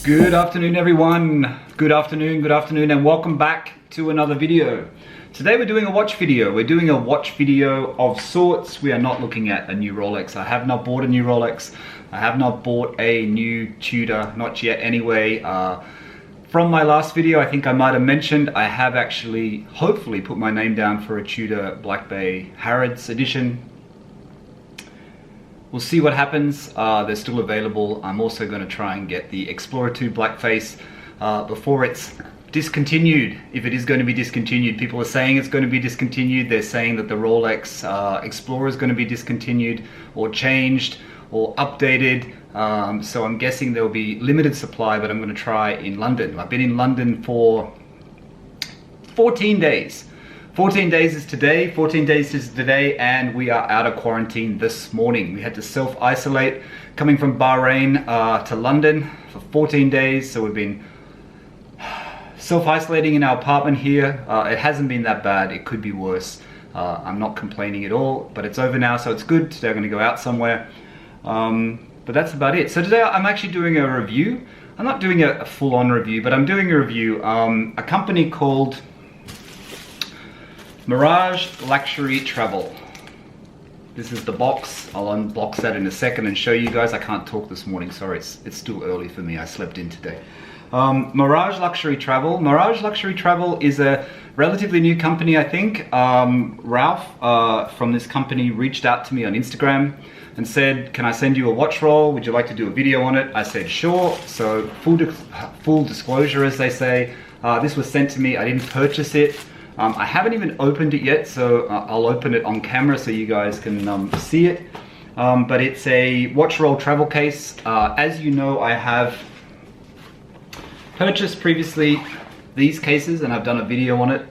Good afternoon, everyone. Good afternoon, and welcome back to another video. Today we're doing a watch video. We're doing a watch video of sorts. We are not looking at a new Rolex. I have not bought a new Rolex. I have not bought a new Tudor, not yet anyway. From my last video, I think I might have mentioned, I have actually, hopefully, put my name down for a Tudor Black Bay Harrods edition. We'll see what happens. They're still available. I'm also going to try and get the Explorer 2 Blackface before it's discontinued. If it is going to be discontinued, people are saying it's going to be discontinued. They're saying that the Rolex Explorer is going to be discontinued or changed or updated. So I'm guessing there'll be limited supply, but I'm going to try in London. I've been in London for 14 days. 14 days is today, and we are out of quarantine this morning. We had to self-isolate coming from Bahrain to London for 14 days, so we've been self-isolating in our apartment here. It hasn't been that bad, it could be worse. I'm not complaining at all, but it's over now, so it's good. Today I'm going to go out somewhere, but that's about it. So today I'm actually doing a review. I'm not doing a full-on review, but I'm doing a review. A company called Mirage Luxury Travel. This is the box. I'll unbox that in a second and show you guys. I can't talk this morning, sorry, it's still early for me. I slept in today. Mirage Luxury Travel. Mirage Luxury Travel is a relatively new company, I think. Ralph from this company reached out to me on Instagram and said, can I send you a watch roll? Would you like to do a video on it? I said, sure. So full disclosure, as they say, this was sent to me. I didn't purchase it. I haven't even opened it yet, so I'll open it on camera so you guys can see it. But it's a watch roll travel case. As you know, I have purchased previously these cases and I've done a video on it,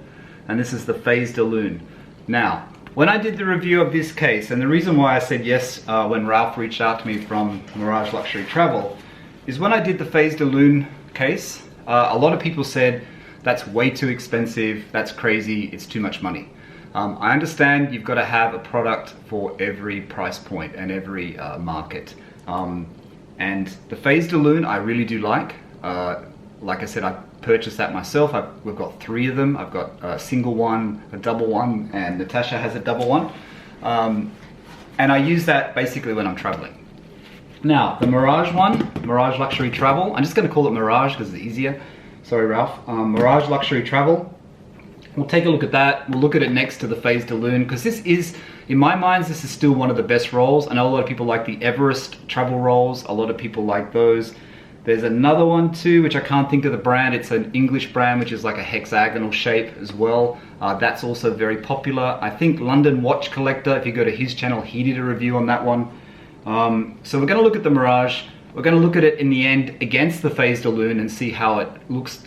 and this is the Phase de Lune. Now, when I did the review of this case, and the reason why I said yes when Ralph reached out to me from Mirage Luxury Travel, is when I did the Phase de Lune case, a lot of people said, that's way too expensive, that's crazy, it's too much money. I understand you've got to have a product for every price point and every market. And the Phase de Lune I really do like. Like I said, I purchased that myself. We've got 3 of them. I've got a single one, a double one, and Natasha has a double one. And I use that basically when I'm traveling. Now, the Mirage one, Mirage Luxury Travel, I'm just going to call it Mirage because it's easier. Sorry, Ralph. Mirage Luxury Travel. We'll take a look at that. We'll look at it next to the Phase de Lune, because this is, in my mind, this is still one of the best rolls. I know a lot of people like the Everest travel rolls. A lot of people like those. There's another one too, which I can't think of the brand. It's an English brand, which is like a hexagonal shape as well. That's also very popular. I think London Watch Collector, if you go to his channel, he did a review on that one. So we're going to look at the Mirage. We're going to look at it in the end against the Phase de Lune and see how it looks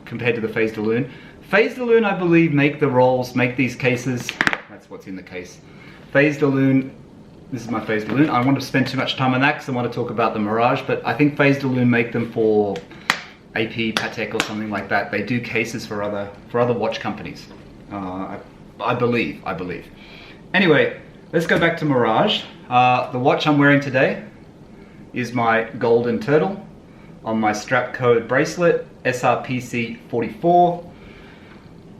compared to the Phase de Lune. Phase de Lune, I believe, make the rolls, make these cases. That's what's in the case. Phase de Lune, this is my Phase de Lune. I don't want to spend too much time on that because I want to talk about the Mirage, but I think Phase de Lune make them for AP, Patek or something like that. They do cases for other watch companies. I believe. Anyway, let's go back to Mirage. The watch I'm wearing today is my golden turtle on my strap code bracelet, SRPC 44.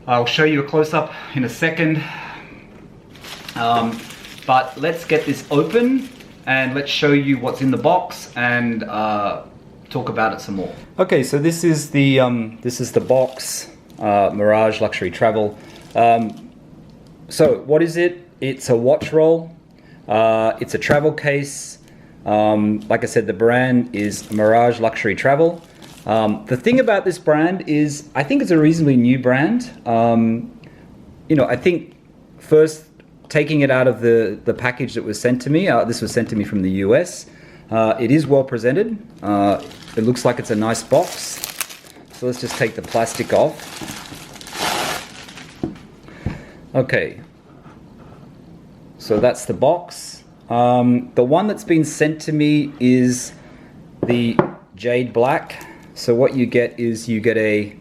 I'll show you a close-up in a second. But let's get this open and let's show you what's in the box and talk about it some more. Okay, so this is the box, Mirage Luxury Travel. So what is it? It's a watch roll. It's a travel case. Like I said, the brand is Mirage Luxury Travel. The thing about this brand is, I think it's a reasonably new brand. You know, I think first taking it out of the package that was sent to me, this was sent to me from the US. It is well presented. It looks like it's a nice box. So let's just take the plastic off. Okay. So that's the box. The one that's been sent to me is the Jade Black. So what you get is you get a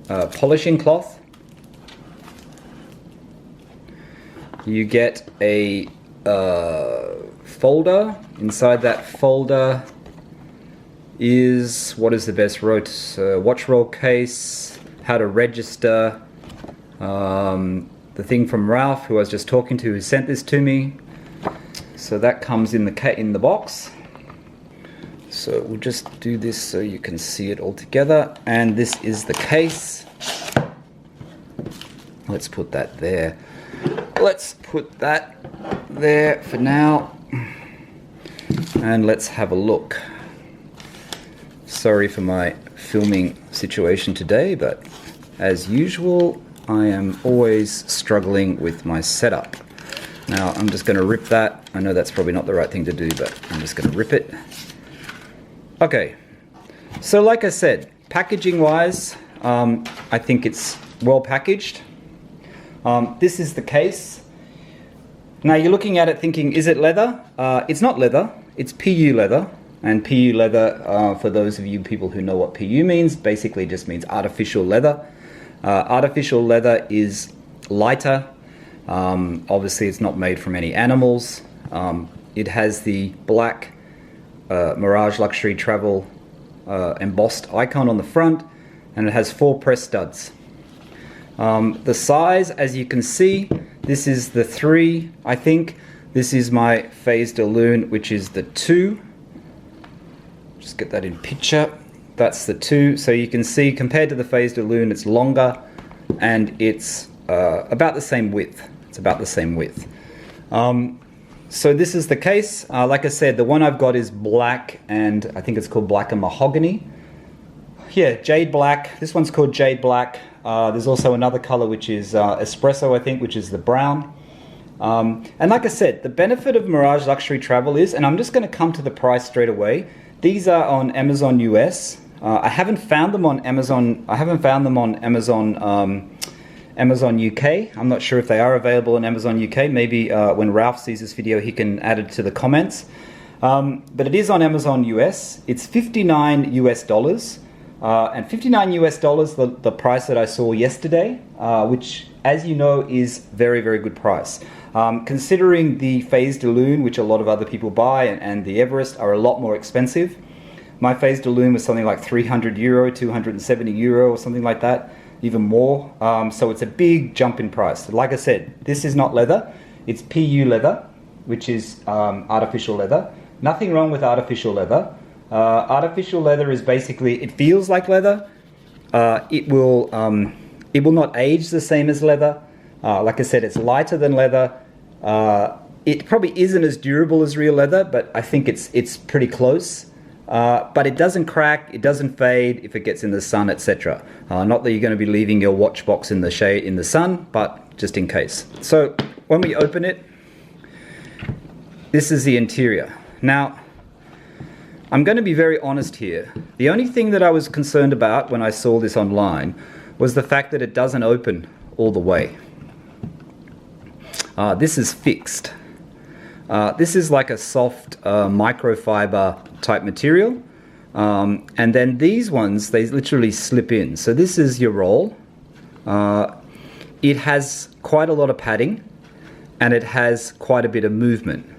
polishing cloth. You get a folder. Inside that folder is what is the best watch roll case, how to register, the thing from Ralph, who I was just talking to, who sent this to me. So that comes in the box. So we'll just do this so you can see it all together. And this is the case. Let's put that there. Let's put that there for now. And let's have a look. Sorry for my filming situation today, but as usual, I am always struggling with my setup. Now I'm just going to rip that. I know that's probably not the right thing to do, but I'm just going to rip it. Okay, so like I said, packaging wise, I think it's well packaged. This is the case. Now you're looking at it thinking, is it leather? It's not leather, it's PU leather. And PU leather, for those of you people who know what PU means, basically just means artificial leather. Artificial leather is lighter. Obviously it's not made from any animals. It has the black Mirage Luxury Travel embossed icon on the front, and it has 4 press studs. The size, as you can see, this is the 3, I think. This is my Phase de Lune, which is the 2. Just get that in picture. That's the 2. So you can see, compared to the Phase de Lune, it's longer, and it's about the same width. It's about the same width. So this is the case. Like I said, the one I've got is black, and I think it's called black and mahogany. Yeah, jade black. This one's called jade black. There's also another color which is espresso, I think, which is the brown. And like I said, the benefit of Mirage Luxury Travel is, and I'm just going to come to the price straight away. These are on Amazon US. I haven't found them on Amazon. I haven't found them on Amazon UK. I'm not sure if they are available on Amazon UK. Maybe when Ralph sees this video, he can add it to the comments. But it is on Amazon US. It's $59 US. And $59 US, the price that I saw yesterday, which, as you know, is very, very good price. Considering the Phase de Lune, which a lot of other people buy, and the Everest are a lot more expensive. My Phase de Lune was something like €300, 270 euro, or something like that, even more. So it's a big jump in price. Like I said, this is not leather. It's PU leather, which is artificial leather. Nothing wrong with artificial leather. Artificial leather is basically, it feels like leather. It will not age the same as leather. Like I said, it's lighter than leather. It probably isn't as durable as real leather, but I think it's pretty close. But it doesn't crack, it doesn't fade if it gets in the sun, etc. Not that you're going to be leaving your watch box in the shade in the sun, but just in case. So when we open it, this is the interior. Now, I'm going to be very honest here. The only thing that I was concerned about when I saw this online was the fact that it doesn't open all the way. This is fixed. This is like a soft microfiber type material. And then these ones, they literally slip in. So this is your roll. It has quite a lot of padding, and it has quite a bit of movement.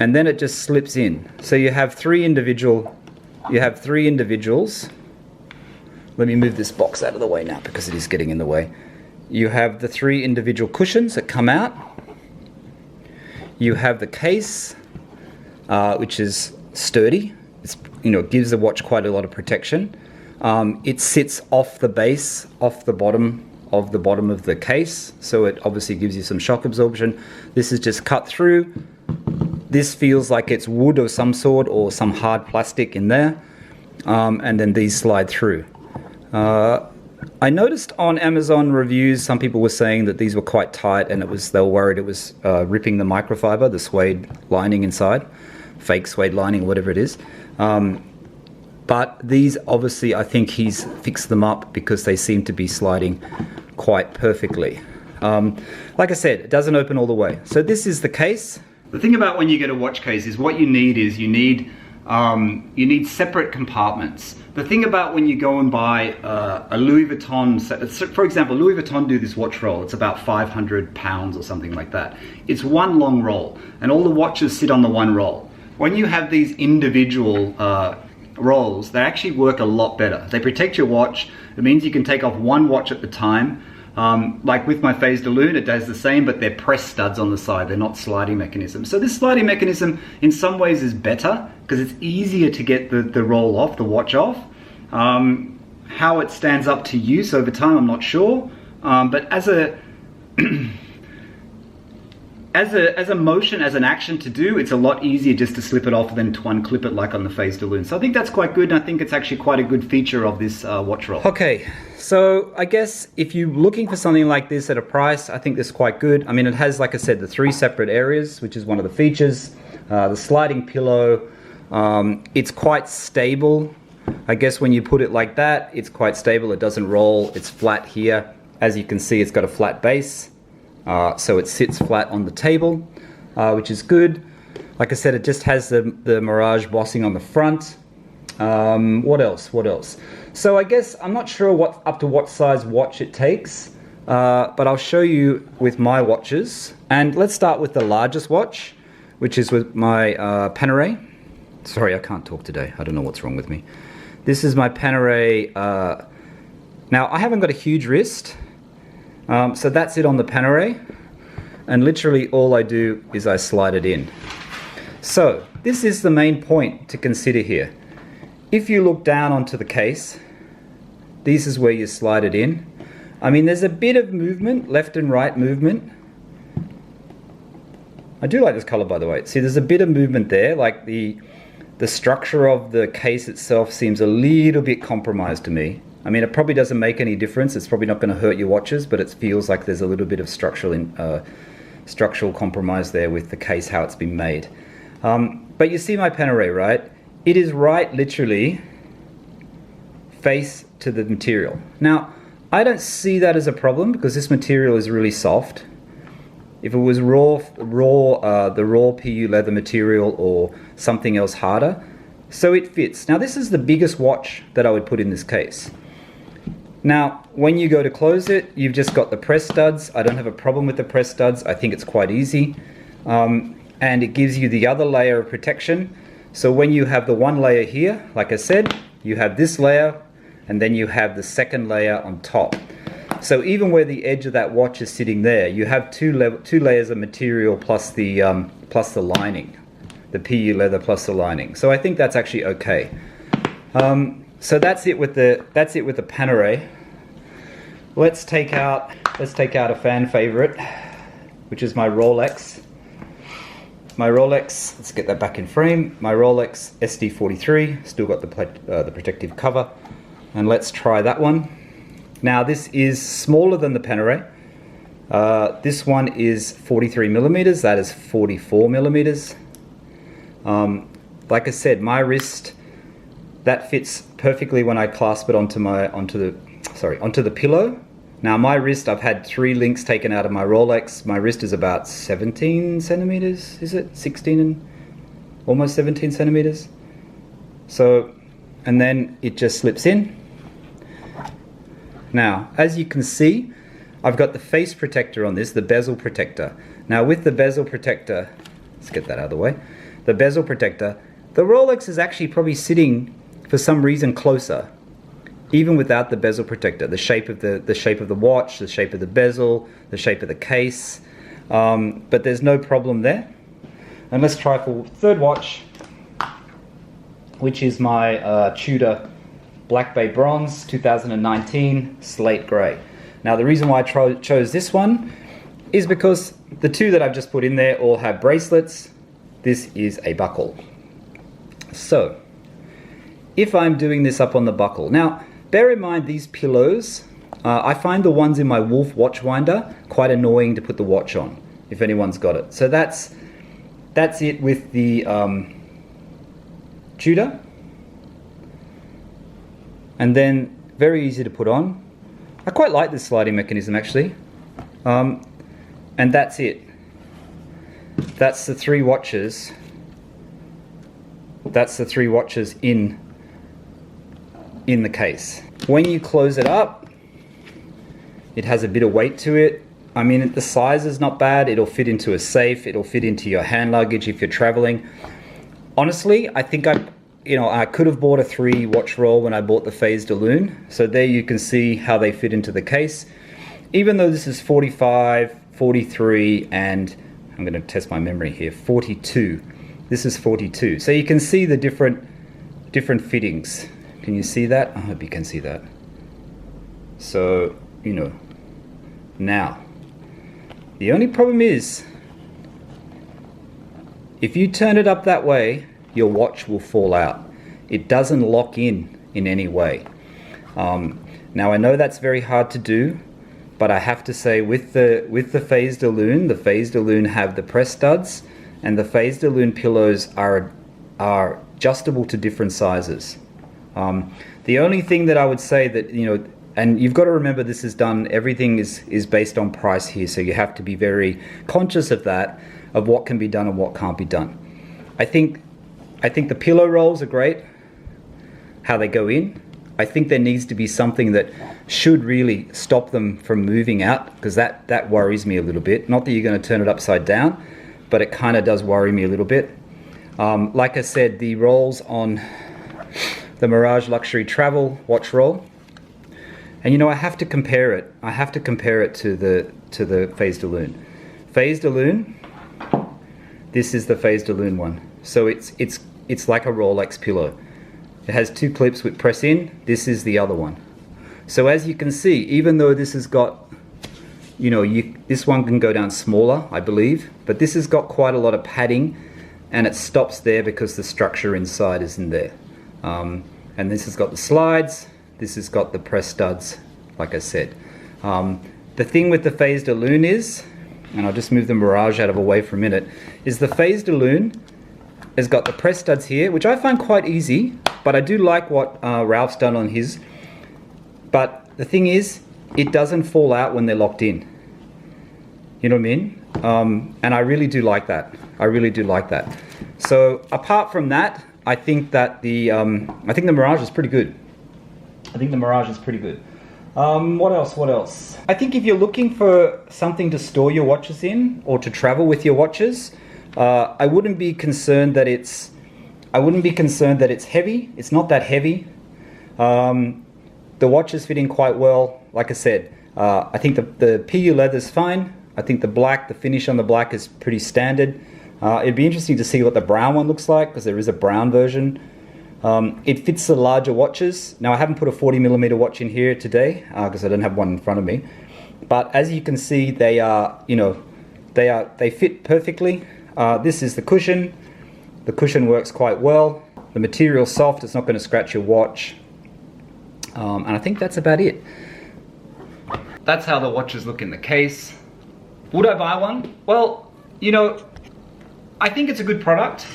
And then it just slips in. So you have three individuals. Let me move this box out of the way now because it is getting in the way. You have the 3 individual cushions that come out. You have the case, which is sturdy. It's, it gives the watch quite a lot of protection. It sits off the base, off the bottom of the case, so it obviously gives you some shock absorption. This is just cut through. This feels like it's wood of some sort or some hard plastic in there, and then these slide through. I noticed on Amazon reviews, some people were saying that these were quite tight, and they were worried it was ripping the microfiber, the suede lining inside, fake suede lining, whatever it is. But these, obviously, I think he's fixed them up because they seem to be sliding quite perfectly. Like I said, it doesn't open all the way. So this is the case. The thing about when you get a watch case is what you need separate compartments. The thing about when you go and buy a Louis Vuitton, for example, Louis Vuitton do this watch roll. It's about £500 or something like that. It's one long roll, and all the watches sit on the one roll. When you have these individual rolls, they actually work a lot better. They protect your watch. It means you can take off one watch at a time. Like with my phased Loon, it does the same, but they're press studs on the side. They're not sliding mechanisms. So this sliding mechanism in some ways is better because it's easier to get the roll off, the watch off. How it stands up to use over time, I'm not sure. But as a as a motion, as an action to do, it's a lot easier just to slip it off than to unclip it like on the phased Loon. So I think that's quite good, and I think it's actually quite a good feature of this watch roll. Okay, so I guess if you're looking for something like this at a price, I think this is quite good. I mean, it has, like I said, the 3 separate areas, which is one of the features. The sliding pillow, it's quite stable. I guess when you put it like that, it's quite stable. It doesn't roll. It's flat here. As you can see, it's got a flat base. So it sits flat on the table, which is good. Like I said, it just has the Mirage bossing on the front. What else? So I guess I'm not sure up to what size watch it takes, but I'll show you with my watches. And let's start with the largest watch, which is with my Panerai. Sorry, I can't talk today. I don't know what's wrong with me. This is my Panerai. Now, I haven't got a huge wrist. So that's it on the Panerai, and literally all I do is I slide it in. So this is the main point to consider here. If you look down onto the case, this is where you slide it in. I mean, there's a bit of movement, left and right movement. I do like this color, by the way. See, there's a bit of movement there, like the structure of the case itself seems a little bit compromised to me. I mean, it probably doesn't make any difference. It's probably not going to hurt your watches, but it feels like there's a little bit of structural compromise there with the case, how it's been made. But you see my Panerai, right? It is right, literally, face to the material. Now, I don't see that as a problem because this material is really soft. If it was the raw PU leather material or something else harder, so it fits. Now, this is the biggest watch that I would put in this case. Now, when you go to close it, you've just got the press studs. I don't have a problem with the press studs. I think it's quite easy. And it gives you the other layer of protection. So when you have the one layer here, like I said, you have this layer, and then you have the second layer on top. So even where the edge of that watch is sitting there, you have two layers of material plus the lining, the PU leather plus the lining. So I think that's actually okay. So that's it with the Panerai. Let's take out a fan favorite, which is my Rolex. My Rolex, let's get that back in frame. My Rolex SD43, still got the protective cover. And let's try that one. Now this is smaller than the Panerai. This one is 43 millimeters, that is 44 millimeters. Like I said, my wrist, that fits perfectly when I clasp it onto the pillow. Now my wrist, I've had 3 links taken out of my Rolex. My wrist is about 17 centimeters, is it? 16 and almost 17 centimeters. So, and then it just slips in. Now, as you can see, I've got the face protector on this, the bezel protector. Now with the bezel protector, let's get that out of the way. The bezel protector, the Rolex is actually probably sitting for some reason closer, even without the bezel protector. The shape of the watch, the shape of the bezel, the shape of the case, but there's no problem there. And let's try for third watch, which is my Tudor Black Bay Bronze 2019 Slate Grey. Now the reason why I chose this one is because the 2 that I've just put in there all have bracelets. This is a buckle. So, if I'm doing this up on the buckle. Now, bear in mind these pillows, I find the ones in my Wolf watch winder quite annoying to put the watch on, if anyone's got it. So that's it with the Tudor. And then, very easy to put on. I quite like this sliding mechanism actually. And that's it. That's the 3 watches. That's the 3 watches in the case. When you close it up, it has a bit of weight to it. I mean, the size is not bad. It'll fit into a safe. It'll fit into your hand luggage if you're traveling. Honestly, I think you know, I could have bought a 3 watch roll when I bought the Phase de Lune. So there you can see how they fit into the case. Even though this is 45, 43, and I'm going to test my memory here, 42. This is 42. So you can see the different fittings. Can you see that? I hope you can see that. So, you know, now, the only problem is, if you turn it up that way, your watch will fall out. It doesn't lock in any way. Now I know that's very hard to do, but I have to say with the Phase de Lune have the press studs, and the Phase de Lune pillows are adjustable to different sizes. The only thing that I would say that, you know, and you've got to remember this is done, everything is based on price here, so you have to be very conscious of that, of what can be done and what can't be done. I think the pillow rolls are great, how they go in. I think there needs to be something that should really stop them from moving out, because that worries me a little bit. Not that you're going to turn it upside down, but it kind of does worry me a little bit. Like I said, the rolls on the Mirage Luxury Travel watch roll, and you know, I have to compare it. I have to compare it to the Phase de Lune. Phase de Lune, this is the Phase de Lune one. So it's like a Rolex pillow. It has 2 clips with press in. This is the other one. So as you can see, even though this has got, you know, this one can go down smaller, I believe, but this has got quite a lot of padding, and it stops there because the structure inside isn't there. And this has got the slides. This has got the press studs, like I said. The thing with the Phase de Lune is, and I'll just move the Mirage out of the way for a minute, is the Phase de Lune has got the press studs here, which I find quite easy, but I do like what Ralph's done on his. But the thing is, it doesn't fall out when they're locked in. You know what I mean? And I really do like that. I really do like that. So apart from that, I think that the Mirage is pretty good. I think the Mirage is pretty good. What else? I think if you're looking for something to store your watches in, or to travel with your watches, I wouldn't be concerned that it's heavy. It's not that heavy. The watch is fitting quite well. Like I said, I think the PU leather is fine. I think the finish on the black is pretty standard. It'd be interesting to see what the brown one looks like, because there is a brown version. It fits the larger watches. Now I haven't put a 40mm watch in here today because I don't have one in front of me. But as you can see, they are, you know, they fit perfectly. This is the cushion. The cushion works quite well. The material's soft. It's not going to scratch your watch. And I think that's about it. That's how the watches look in the case. Would I buy one? Well, you know, I think it's a good product.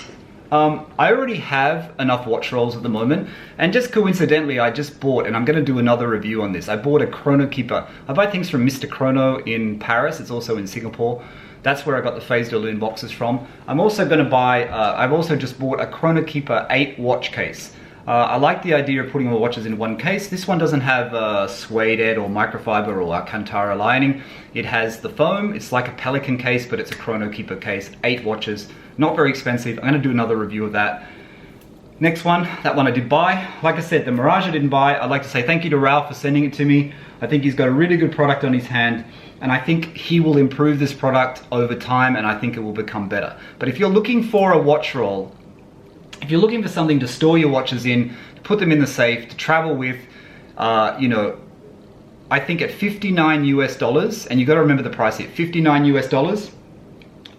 I already have enough watch rolls at the moment, and just coincidentally I just bought, and I'm going to do another review on this, I bought a Chrono Keeper. I buy things from Mr. Chrono in Paris. It's also in Singapore. That's where I got the Phase de Lune boxes from. I'm also going to buy, I've also just bought a Chrono Keeper 8 watch case. I like the idea of putting all the watches in one case. This one doesn't have suede or microfiber or Alcantara lining. It has the foam. It's like a Pelican case, but it's a Chrono Keeper case. 8 watches, not very expensive. I'm going to do another review of that. Next one, that one I did buy. Like I said, the Mirage I didn't buy. I'd like to say thank you to Ralph for sending it to me. I think he's got a really good product on his hand, and I think he will improve this product over time, and I think it will become better. But if you're looking for a watch roll, if you're looking for something to store your watches in, to put them in the safe, to travel with, you know, I think at $59 US, and you got to remember the price here, $59 US,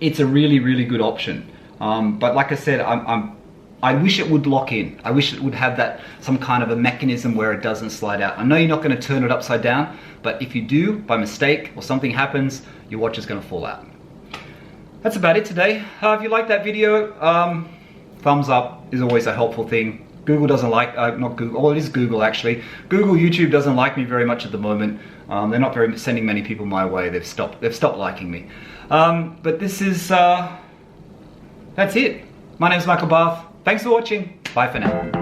it's a really, really good option. But like I said, I wish it would lock in. I wish it would have that, some kind of a mechanism where it doesn't slide out. I know you're not going to turn it upside down, but if you do, by mistake, or something happens, your watch is going to fall out. That's about it today. If you like that video, thumbs up is always a helpful thing. Google doesn't like, not Google, oh it is Google actually. Google, YouTube doesn't like me very much at the moment. They're not sending many people my way. They've stopped liking me. But this is, that's it. My name's Michael Barth. Thanks for watching. Bye for now.